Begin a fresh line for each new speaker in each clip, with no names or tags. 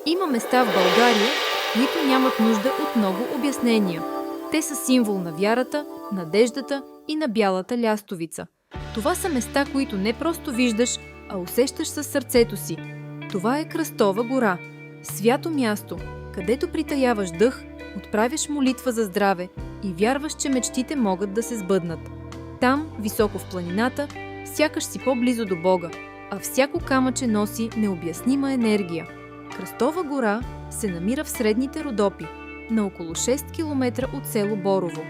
Има места в България, които нямат нужда от много обяснения. Те са символ на вярата, надеждата и на бялата лястовица. Това са места, които не просто виждаш, а усещаш със сърцето си. Това е Кръстова гора. Свято място, където притаяваш дъх, отправяш молитва за здраве и вярваш, че мечтите могат да се сбъднат. Там, високо в планината, сякаш си по-близо до Бога, а всяко камъче носи необяснима енергия. Кръстова гора се намира в средните Родопи, на около 6 км от село Борово,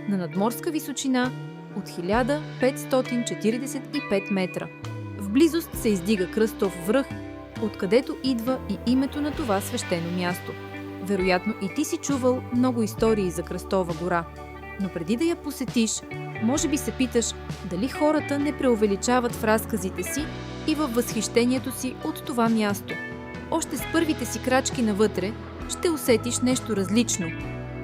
на надморска височина от 1545 метра. В близост се издига Кръстов връх, откъдето идва и името на това свещено място. Вероятно и ти си чувал много истории за Кръстова гора, но преди да я посетиш, може би се питаш дали хората не преувеличават в разказите си и във възхищението си от това място. Още с първите си крачки навътре ще усетиш нещо различно.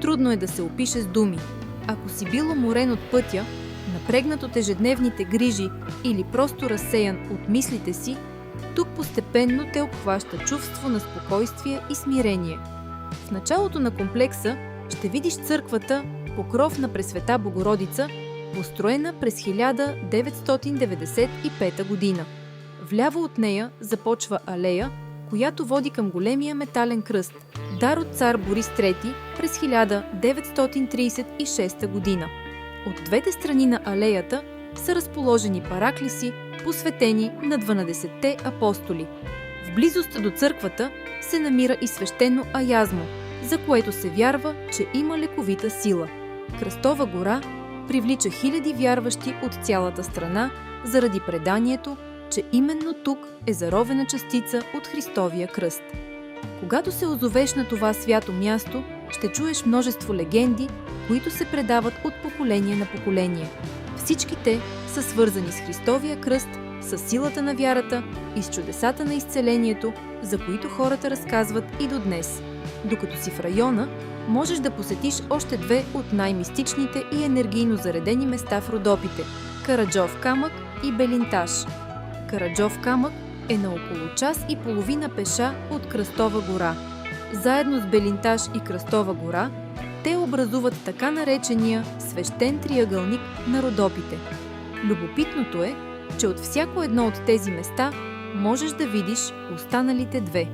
Трудно е да се опише с думи. Ако си бил уморен от пътя, напрегнат от ежедневните грижи или просто разсеян от мислите си, тук постепенно те обхваща чувство на спокойствие и смирение. В началото на комплекса ще видиш църквата Покров на Пресвета Богородица, построена през 1995 година. Вляво от нея започва алея, която води към големия метален кръст, дар от цар Борис III през 1936 година. От двете страни на алеята са разположени параклиси, посветени на 12-те апостоли. В близост до църквата се намира и свещено аязмо, за което се вярва, че има лековита сила. Кръстова гора привлича хиляди вярващи от цялата страна заради преданието, че именно тук е заровена частица от Христовия кръст. Когато се озовеш на това свято място, ще чуеш множество легенди, които се предават от поколение на поколение. Всички те са свързани с Христовия кръст, с силата на вярата и с чудесата на изцелението, за които хората разказват и до днес. Докато си в района, можеш да посетиш още две от най-мистичните и енергийно заредени места в Родопите – Караджов камък и Белинташ. Караджов камък е на около час и половина пеша от Кръстова гора. Заедно с Белинташ и Кръстова гора, те образуват така наречения свещен триъгълник на Родопите. Любопитното е, че от всяко едно от тези места можеш да видиш останалите две.